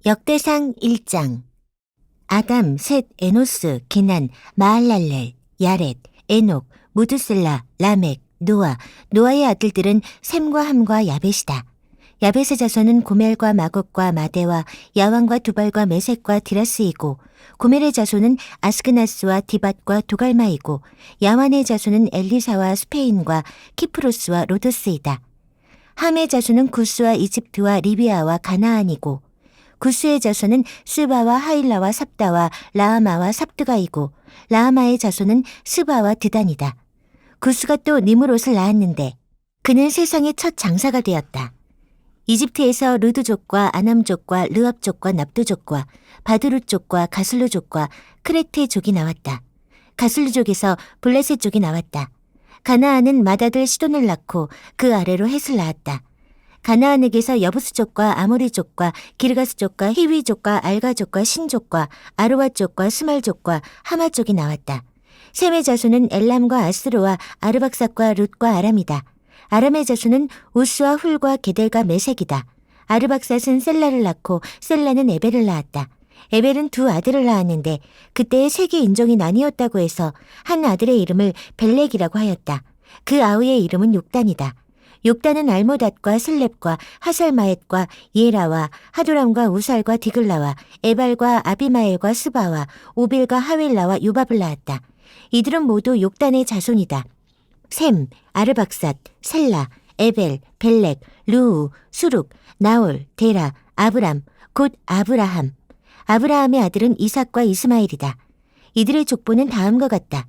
역대상 1장. 아담, 셋, 에노스, 게난, 마할랄렐, 야렛, 에녹, 무드셀라, 라멕, 노아의 아들들은 셈과 함과 야벳이다. 야벳의 자손은 고멜과 마곡과 마대와 야왕과 두발과 메색과 디라스이고, 고멜의 자손은 아스그나스와 디밧과 도갈마이고, 야완의 자손은 엘리사와 스페인과 키프로스와 로도스이다. 함의 자손은 구스와 이집트와 리비아와 가나안이고, 구스의 자손은 스바와 하일라와 삽다와 라하마와 삽드가이고, 라하마의 자손은 스바와 드단이다. 구스가 또 니므롯을 낳았는데 그는 세상의 첫 장사가 되었다. 이집트에서 르두족과 아남족과 르압족과 납두족과 바두루족과 가슬루족과 크레테족이 나왔다. 가슬루족에서 블레셋족이 나왔다. 가나안은 맏아들 시돈을 낳고 그 아래로 헷을 낳았다. 가나안에게서 여부스족과 아모리족과 기르가스족과 히위족과 알가족과 신족과 아르와족과 스말족과 하마족이 나왔다. 셈의 자손은 엘람과 아스로와 아르박삭과 룻과 아람이다. 아람의 자손은 우스와 훌과 게델과 메색이다. 아르박삭은 셀라를 낳고 셀라는 에벨을 낳았다. 에벨은 두 아들을 낳았는데 그때의 세계 인종이 나뉘었다고 해서 한 아들의 이름을 벨렉이라고 하였다. 그 아우의 이름은 욕단이다. 욕단은 알모닷과 슬렙과 하살마엣과 예라와 하도람과 우살과 디글라와 에발과 아비마엘과 스바와 오빌과 하윌라와 요밥을 낳았다. 이들은 모두 욕단의 자손이다. 셈, 아르박삿, 셀라, 에벨, 벨렉, 루우, 수룩, 나올, 데라, 아브람, 곧 아브라함. 아브라함의 아들은 이삭과 이스마엘이다. 이들의 족보는 다음과 같다.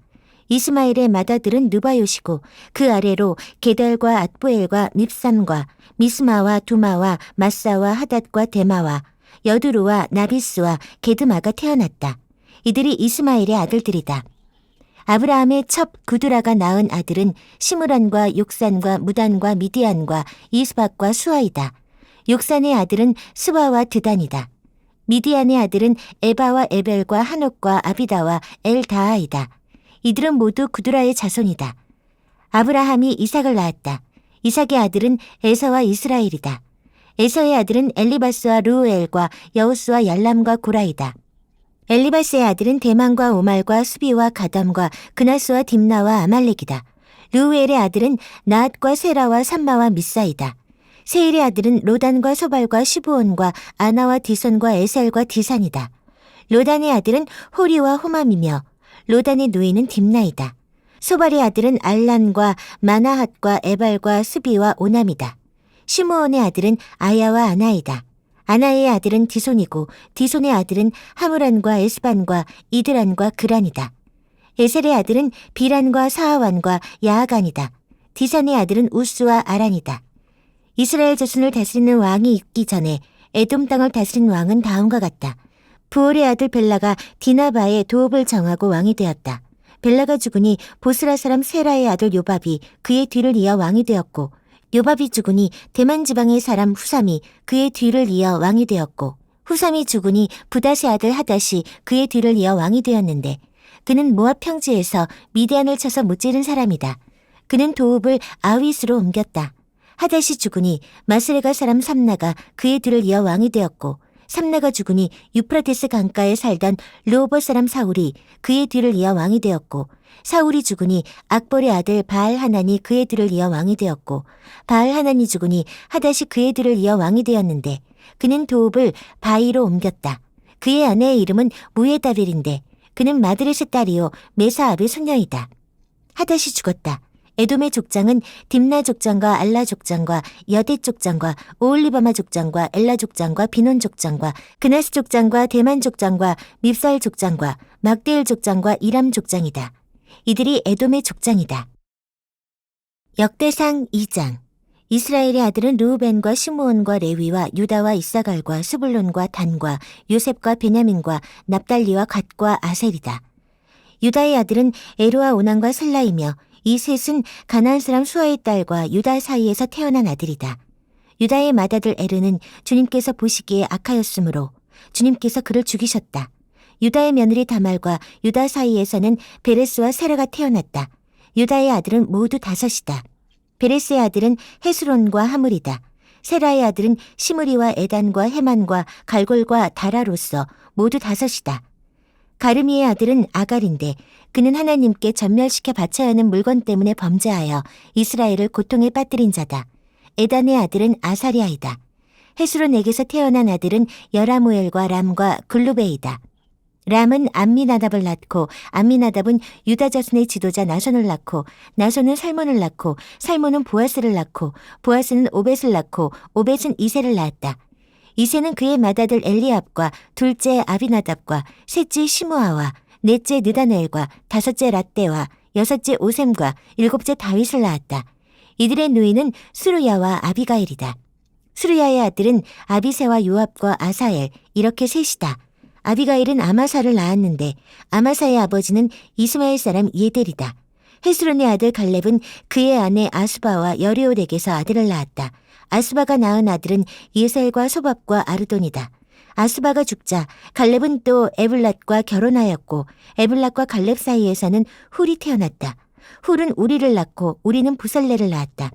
이스마엘의 맏아들은 느바요시고 그 아래로 게달과 앗보엘과 밉삼과 미스마와 두마와 마사와 하닷과 데마와 여두루와 나비스와 게드마가 태어났다. 이들이 이스마엘의 아들들이다. 아브라함의 첩 구드라가 낳은 아들은 시므란과 욕산과 무단과 미디안과 이스박과 수아이다. 욕산의 아들은 스바와 드단이다. 미디안의 아들은 에바와 에벨과 한옥과 아비다와 엘다아이다. 이들은 모두 구드라의 자손이다. 아브라함이 이삭을 낳았다. 이삭의 아들은 에서와 이스라엘이다. 에서의 아들은 엘리바스와 르우엘과 여우스와 얄람과 고라이다. 엘리바스의 아들은 대만과 오말과 수비와 가담과 그나스와 딥나와 아말렉이다. 르우엘의 아들은 나앗과 세라와 삼마와 미사이다. 세일의 아들은 로단과 소발과 시브온과 아나와 디손과 에셀과 디산이다. 로단의 아들은 호리와 호맘이며 로단의 누이는 딥나이다. 소발의 아들은 알란과 마나핫과 에발과 스비와 오남이다. 시므온의 아들은 아야와 아나이다. 아나의 아들은 디손이고 디손의 아들은 하무란과 에스반과 이드란과 그란이다. 에셀의 아들은 비란과 사하완과 야하간이다. 디산의 아들은 우스와 아란이다. 이스라엘 자손을 다스리는 왕이 있기 전에 에돔 땅을 다스린 왕은 다음과 같다. 부올의 아들 벨라가 디나바의 도읍을 정하고 왕이 되었다. 벨라가 죽으니 보스라 사람 세라의 아들 요밥이 그의 뒤를 이어 왕이 되었고, 요밥이 죽으니 대만 지방의 사람 후삼이 그의 뒤를 이어 왕이 되었고, 후삼이 죽으니 부닷의 아들 하닷이 그의 뒤를 이어 왕이 되었는데, 그는 모압 평지에서 미디안을 쳐서 무찌른 사람이다. 그는 도읍을 아윗으로 옮겼다. 하닷이 죽으니 마스레가 사람 삼나가 그의 뒤를 이어 왕이 되었고, 삼나가 죽으니 유프라테스 강가에 살던 르호봇 사람 사울이 그의 뒤를 이어 왕이 되었고, 사울이 죽으니 악볼의 아들 바알 하난이 그의 뒤를 이어 왕이 되었고, 바알 하난이 죽으니 하닷이 그의 뒤를 이어 왕이 되었는데, 그는 도읍을 바이로 옮겼다. 그의 아내의 이름은 무에다벨인데 그는 마드렛의 딸이요 메사압의 손녀이다. 하닷이 죽었다. 에돔의 족장은 딥나 족장과 알라 족장과 여대 족장과 오올리바마 족장과 엘라 족장과 비논 족장과 그나스 족장과 대만 족장과 밉살 족장과 막대일 족장과 이람 족장이다. 이들이 에돔의 족장이다. 역대상 2장. 이스라엘의 아들은 르우벤과 시므온과 레위와 유다와 이사갈과 스불론과 단과 요셉과 베냐민과 납달리와 갓과 아셀이다. 유다의 아들은 에루와 오난과 살라이며 이 셋은 가나안 사람 수아의 딸과 유다 사이에서 태어난 아들이다. 유다의 맏아들 에르는 주님께서 보시기에 악하였으므로 주님께서 그를 죽이셨다. 유다의 며느리 다말과 유다 사이에서는 베레스와 세라가 태어났다. 유다의 아들은 모두 5이다. 베레스의 아들은 헤스론과 하물이다. 세라의 아들은 시므리와 에단과 헤만과 갈골과 다라로서 모두 5이다. 가르미의 아들은 아갈인데 그는 하나님께 전멸시켜 바쳐야 하는 물건 때문에 범죄하여 이스라엘을 고통에 빠뜨린 자다. 에단의 아들은 아사리아이다. 헤스론에게서 태어난 아들은 여라무엘과 람과 글루베이다. 람은 암미나답을 낳고 암미나답은 유다 자손의 지도자 나손을 낳고 나손은 살몬을 낳고 살몬은 보아스를 낳고 보아스는 오벳을 낳고 오벳은 이새를 낳았다. 이새는 그의 맏아들 엘리압과 둘째 아비나답과 셋째 시므아와 넷째 느다넬과 5째 랏대와 6째 오셈과 7째 다윗을 낳았다. 이들의 누이는 스루야와 아비가일이다. 스루야의 아들은 아비새와 요압과 아사엘 이렇게 3이다. 아비가일은 아마사를 낳았는데 아마사의 아버지는 이스마엘 사람 예델이다. 헤스론의 아들 갈렙은 그의 아내 아수바와 여리올에게서 아들을 낳았다. 아수바가 낳은 아들은 예셀과 소밥과 아르돈이다. 아수바가 죽자 갈렙은 또 에블랏과 결혼하였고 에블랏과 갈렙 사이에서는 훌이 태어났다. 훌은 우리를 낳고 우리는 부살레를 낳았다.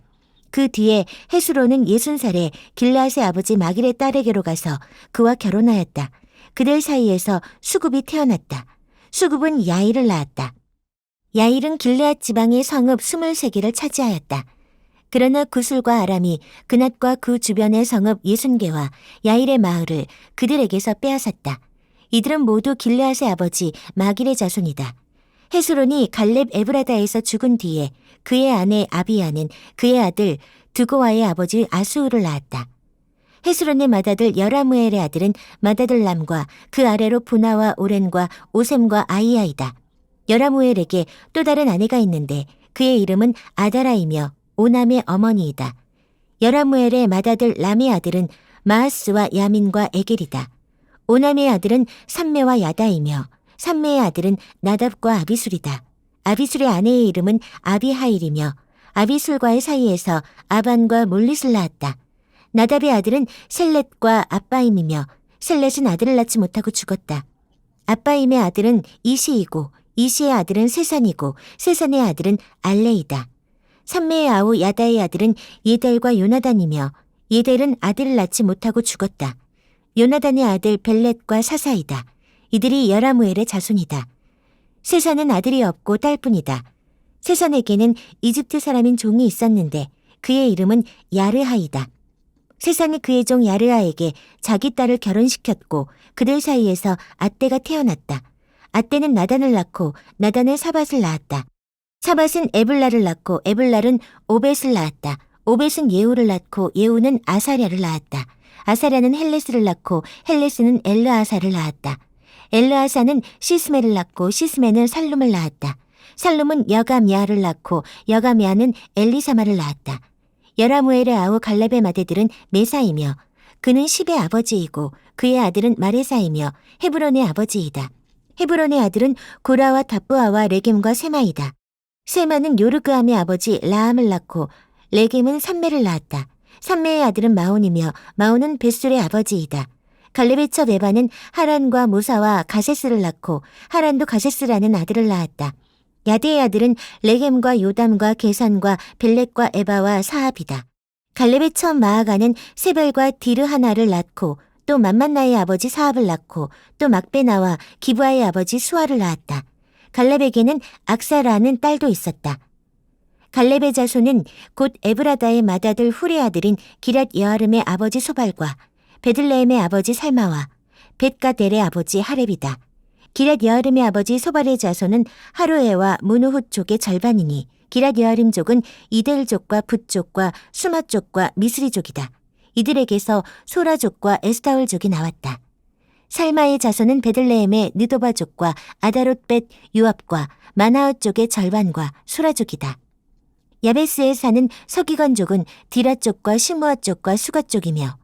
그 뒤에 헤스론은 60살에 길르앗의 아버지 마길의 딸에게로 가서 그와 결혼하였다. 그들 사이에서 수굽이 태어났다. 수굽은 야일을 낳았다. 야일은 길르앗 지방의 성읍 23개를 차지하였다. 그러나 구술과 아람이 그낫과 그 주변의 성읍 60개와 야일의 마을을 그들에게서 빼앗았다. 이들은 모두 길르앗의 아버지 마길의 자손이다. 헤스론이 갈렙 에브라다에서 죽은 뒤에 그의 아내 아비야는 그의 아들 드고와의 아버지 아수우를 낳았다. 헤스론의 맏아들 여라무엘의 아들은 맏아들 람과 그 아래로 부나와 오렌과 오셈과 아이야이다. 여라무엘에게 또 다른 아내가 있는데 그의 이름은 아다라이며 오남의 어머니이다. 여라무엘의 맏아들 람의 아들은 마하스와 야민과 에겔이다. 오남의 아들은 삼매와 야다이며 삼매의 아들은 나답과 아비술이다. 아비술의 아내의 이름은 아비하일이며 아비술과의 사이에서 아반과 몰릿을 낳았다. 나답의 아들은 셀렛과 아빠임이며 셀렛은 아들을 낳지 못하고 죽었다. 아빠임의 아들은 이시이고 이시의 아들은 세산이고 세산의 아들은 알레이다. 삼매의 아우 야다의 아들은 예델과 요나단이며 예델은 아들을 낳지 못하고 죽었다. 요나단의 아들 벨렛과 사사이다. 이들이 여라무엘의 자손이다. 세산은 아들이 없고 딸뿐이다. 세산에게는 이집트 사람인 종이 있었는데 그의 이름은 야르하이다. 세산이 그의 종 야르하에게 자기 딸을 결혼시켰고 그들 사이에서 앗대가 태어났다. 앗대는 나단을 낳고 나단은 사밧을 낳았다. 사밧은 에블라를 낳고 에블랄은 오벳을 낳았다. 오벳은 예후를 낳고 예후는 아사랴를 낳았다. 아사랴는 헬레스를 낳고 헬레스는 엘르아사를 낳았다. 엘르아사는 시스메를 낳고 시스메는 살룸을 낳았다. 살룸은 여가미아를 낳고 여가미아는 엘리사마를 낳았다. 여라무엘의 아우 갈렙의 맏아들은 메사이며 그는 십의 아버지이고 그의 아들은 마레사이며 헤브론의 아버지이다. 헤브론의 아들은 고라와 답부아와 레겜과 세마이다. 세마는 요르그암의 아버지 라함을 낳고 레겜은 삼매를 낳았다. 삼매의 아들은 마온이며 마온은 벳술의 아버지이다. 갈렙의 첩 에바는 하란과 모사와 가세스를 낳고 하란도 가세스라는 아들을 낳았다. 야드의 아들은 레겜과 요담과 게산과 벨렛과 에바와 사합이다. 갈렙의 첩 마아가는 세벨과 디르하나를 낳고 또 맘만나의 아버지 사합을 낳고 또 막베나와 기브아의 아버지 수아를 낳았다. 갈렙에게는 악사라는 딸도 있었다. 갈렙의 자손은 곧 에브라다의 맏아들 훌의 아들인 기랏 여아름의 아버지 소발과 베들레헴의 아버지 살마와 벳가델의 아버지 하렙이다. 기랏 여아름의 아버지 소발의 자손은 하루에와 무누훗 족의 절반이니 기랏 여아름 족은 이델족과 붓족과 수마족과 미스리족이다. 이들에게서 소라족과 에스타올족이 나왔다. 살마의 자손은 베들레헴의 느도바족과 아다롯벳 유압과 마나엇 족의 절반과 수라족이다. 야베스에 사는 서기관족은 디라족과 시므아족과 수가족이며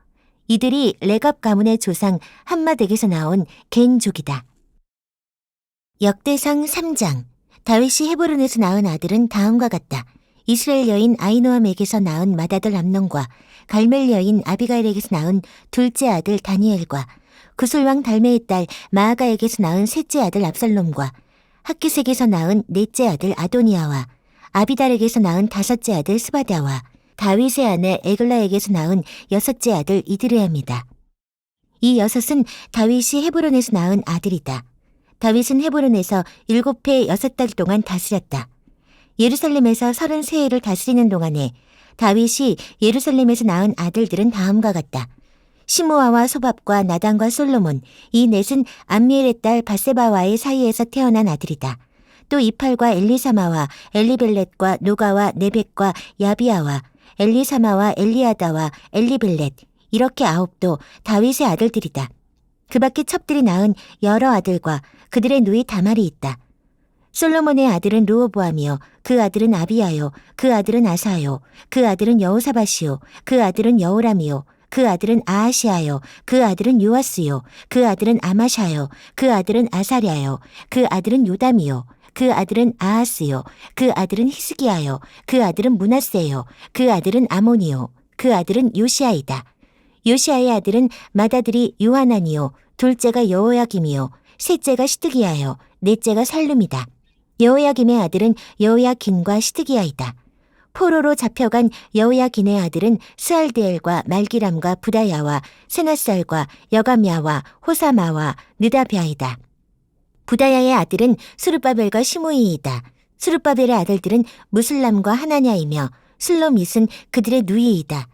이들이 레갑 가문의 조상 함마덱에서 나온 겐족이다. 역대상 3장. 다윗이 헤브론에서 낳은 아들은 다음과 같다. 이스라엘 여인 아히노암에게서 낳은 맏아들 암논과 갈멜 여인 아비가일에게서 낳은 둘째 아들 다니엘과 구술왕 달메의 딸 마아가에게서 낳은 셋째 아들 압살롬과 학기색에서 낳은 넷째 아들 아도니아와 아비달에게서 낳은 5째 아들 스바다와 다윗의 아내 에글라에게서 낳은 6째 아들 이드레아입니다. 이 6은 다윗이 헤브론에서 낳은 아들이다. 다윗은 헤브론에서 7해 6달 동안 다스렸다. 예루살렘에서 33해를 다스리는 동안에 다윗이 예루살렘에서 낳은 아들들은 다음과 같다. 시므아와 소밥과 나단과 솔로몬, 이 넷은 암미엘의 딸 바세바와의 사이에서 태어난 아들이다. 또 이팔과 엘리사마와 엘리벨렛과 노가와 네벡과 야비아와 엘리사마와 엘리아다와 엘리벨렛, 이렇게 9도 다윗의 아들들이다. 그 밖에 첩들이 낳은 여러 아들과 그들의 누이 다말이 있다. 솔로몬의 아들은 르호보암이요, 그 아들은 아비야요, 그 아들은 아사요, 그 아들은 여호사밧이요, 그 아들은 여호람이요, 그 아들은 아하시아요, 그 아들은 요아스요, 그 아들은 아마샤요, 그 아들은 아사랴요, 그 아들은 요담이요, 그 아들은 아하스요, 그 아들은 히스기야요, 그 아들은 므낫세요, 그 아들은 아몬이요, 그 아들은 요시아이다. 요시아의 아들은 맏아들이 요하난이요, 둘째가 여호야김이요, 셋째가 시드기야요, 넷째가 살룸이다. 여호야김의 아들은 여호야긴과 시드기야이다. 포로로 잡혀간 여호야긴의 아들은 스알디엘과 말기람과 부다야와 세나살과 여가미아와 호사마와 느다비아이다. 부다야의 아들은 스룹바벨과 시므이이다. 스룹바벨의 아들들은 무슬람과 하나냐이며 슬로밋은 그들의 누이이다.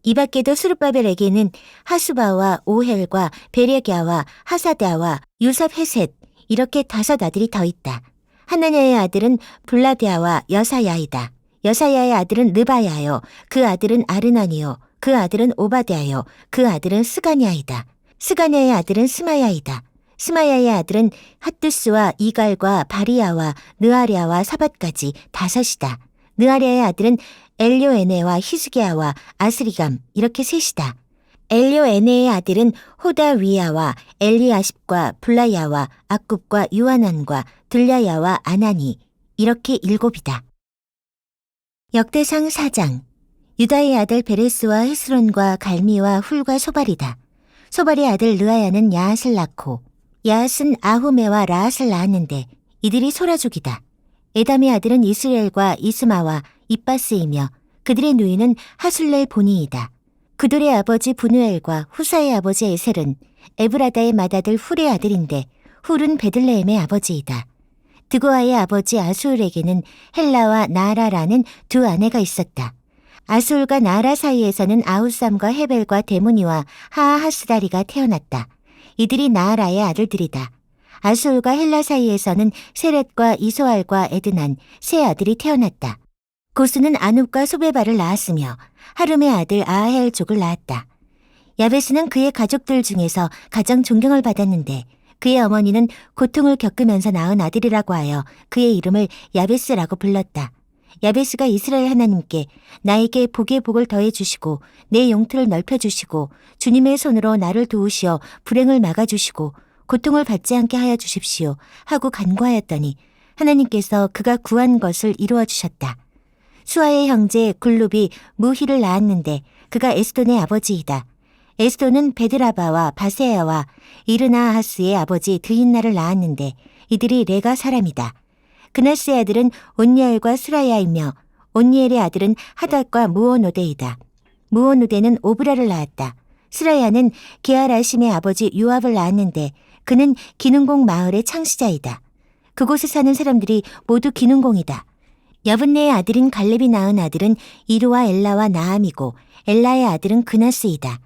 이 밖에도 스룹바벨에게는 하수바와 오헬과 베레갸와 하사데아와 유섭헤셋, 이렇게 5 아들이 더 있다. 하나냐의 아들은 블라데아와 여사야이다. 여사야의 아들은 르바야요, 그 아들은 아르나니요, 그 아들은 오바데아요, 그 아들은 스가냐이다. 스가냐의 아들은 스마야이다. 스마야의 아들은 핫두스와 이갈과 바리야와 느아랴와 사밧까지 5이다. 느아랴의 아들은 엘료에네와 히스기야와 아스리감, 이렇게 3이다. 엘료에네의 아들은 호다위야와 엘리아십과 블라야와 악굽과 유아난과 들ля야와 아나니, 이렇게 7이다. 역대상 4장. 유다의 아들 베레스와 헤스론과 갈미와 훌과 소발이다. 소발의 아들 르아야는 야앗을 낳고 야앗은 아후메와 라앗을 낳았는데 이들이 소라족이다. 에담의 아들은 이스라엘과 이스마와 이빠스이며 그들의 누이는 하술렐 보니이다. 그들의 아버지 브누엘과 후사의 아버지 에셀은 에브라다의 맏아들 훌의 아들인데 훌은 베들레헴의 아버지이다. 드고아의 아버지 아수울에게는 헬라와 나아라라는 2 아내가 있었다. 아수울과 나아라 사이에서는 아후삼과 헤벨과 데무니와 하하스다리가 태어났다. 이들이 나아라의 아들들이다. 아수울과 헬라 사이에서는 세렛과 이소알과 에드난 3 아들이 태어났다. 고수는 아눕과 소베바를 낳았으며 하룸의 아들 아하엘족을 낳았다. 야베스는 그의 가족들 중에서 가장 존경을 받았는데 그의 어머니는 고통을 겪으면서 낳은 아들이라고 하여 그의 이름을 야베스라고 불렀다. 야베스가 이스라엘 하나님께 나에게 복의 복을 더해 주시고 내 영토를 넓혀 주시고 주님의 손으로 나를 도우시어 불행을 막아 주시고 고통을 받지 않게 하여 주십시오 하고 간구하였더니 하나님께서 그가 구한 것을 이루어 주셨다. 수아의 형제 굴룹이 무히를 낳았는데 그가 에스돈의 아버지이다. 에스돈은 베드라바와 바세야와 이르나하스의 아버지 드힌나를 낳았는데 이들이 레가 사람이다. 그나스의 아들은 온니엘과 스라야이며 온니엘의 아들은 하닷과 무오노데이다. 무오노데는 오브라를 낳았다. 스라야는 게알아심의 아버지 요압을 낳았는데 그는 기능공 마을의 창시자이다. 그곳에 사는 사람들이 모두 기능공이다. 여분네의 아들인 갈렙이 낳은 아들은 이루와 엘라와 나암이고 엘라의 아들은 그나스이다.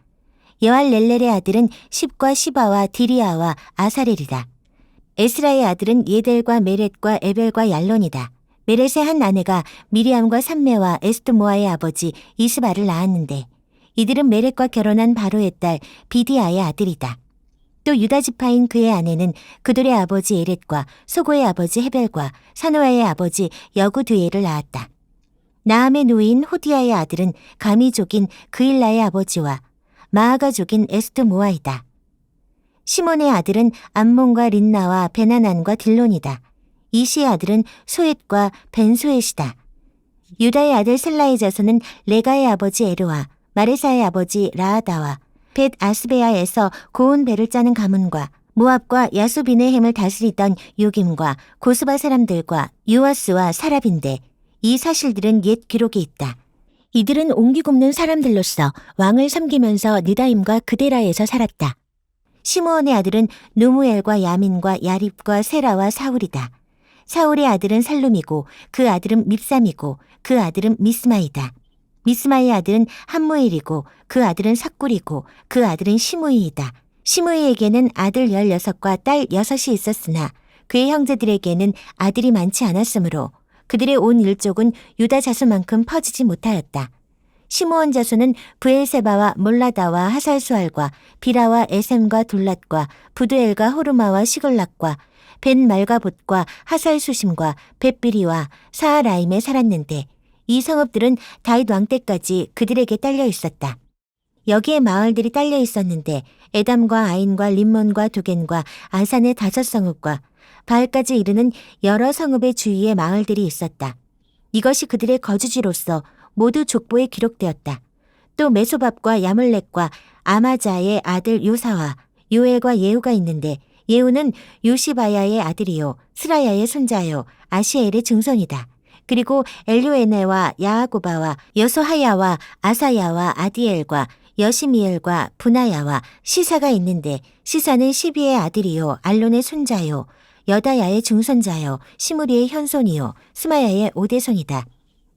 여알렐렐의 아들은 십과 시바와 디리아와 아사렐이다. 에스라의 아들은 예델과 메렛과 에벨과 얄론이다. 메렛의 한 아내가 미리암과 삼메와 에스드모아의 아버지 이스바를 낳았는데 이들은 메렛과 결혼한 바로의 딸 비디아의 아들이다. 또 유다 지파인 그의 아내는 그들의 아버지 에렛과 소고의 아버지 헤벨과 사노아의 아버지 여구드엘을 낳았다. 나암의 누이인 호디아의 아들은 가미족인 그일라의 아버지와 마아가족인 에스드모아이다. 시몬의 아들은 암몬과 린나와 베나난과 딜론이다. 이시의 아들은 소엣과 벤소엣이다. 유다의 아들 셀라의 자손은 레가의 아버지 에르와 마레사의 아버지 라아다와 벳 아스베아에서 고운 배를 짜는 가문과 모압과 야수비네햄을 다스리던 요김과 고스바 사람들과 요아스와 사랍인데 이 사실들은 옛 기록에 있다. 이들은 옹기 굽는 사람들로서 왕을 섬기면서 느다임과 그데라에서 살았다. 시므온의 아들은 누무엘과 야민과 야립과 세라와 사울이다. 사울의 아들은 살룸이고 그 아들은 밉삼이고 그 아들은 미스마이다. 미스마의 아들은 함무엘이고 그 아들은 삭굴이고 그 아들은 시므이이다. 시므이에게는 아들 16과 딸 6이 있었으나 그의 형제들에게는 아들이 많지 않았으므로 그들의 온 일족은 유다 자수만큼 퍼지지 못하였다. 시므온 자손은 브엘세바와 몰라다와 하살수알과 비라와 에셈과 둘랏과 부드엘과 호르마와 시글락과 벤 말가봇과 하살수심과 벳비리와 사하라임에 살았는데 이 성읍들은 다윗 왕 때까지 그들에게 딸려 있었다. 여기에 마을들이 딸려 있었는데 에담과 아인과 림몬과 두겐과 아산의 5성읍과 바알까지 이르는 여러 성읍의 주위에 마을들이 있었다. 이것이 그들의 거주지로서 모두 족보에 기록되었다. 또 메소밥과 야물렉과 아마자의 아들 요사와 요엘과 예후가 있는데 예후는 요시바야의 아들이요 스라야의 손자요 아시엘의 증손이다. 그리고 엘요에네와 야아고바와 여소하야와 아사야와 아디엘과 여시미엘과 분하야와 시사가 있는데 시사는 시비의 아들이요 알론의 손자요 여다야의 증손자요 시므리의 현손이요 스마야의 오대손이다.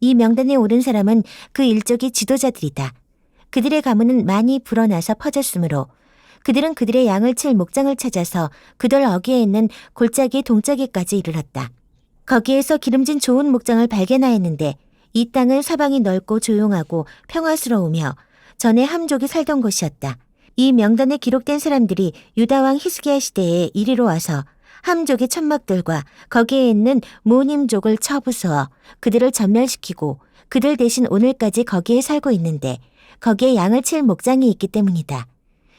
이 명단에 오른 사람은 그 일족의 지도자들이다. 그들의 가문은 많이 불어나서 퍼졌으므로 그들은 그들의 양을 칠 목장을 찾아서 그들 어귀에 있는 골짜기 동짜기까지 이르렀다. 거기에서 기름진 좋은 목장을 발견하였는데 이 땅은 사방이 넓고 조용하고 평화스러우며 전에 함족이 살던 곳이었다. 이 명단에 기록된 사람들이 유다왕 히스기야 시대에 이리로 와서 함족의 천막들과 거기에 있는 모님족을 쳐부수어 그들을 전멸시키고 그들 대신 오늘까지 거기에 살고 있는데 거기에 양을 칠 목장이 있기 때문이다.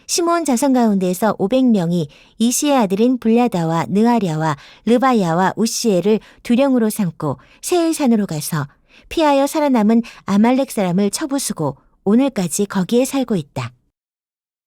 시므온 자손 가운데에서 500명이 이시의 아들인 블야다와 느아랴와 르바야와 우시엘을 두령으로 삼고 세일산으로 가서 피하여 살아남은 아말렉 사람을 쳐부수고 오늘까지 거기에 살고 있다.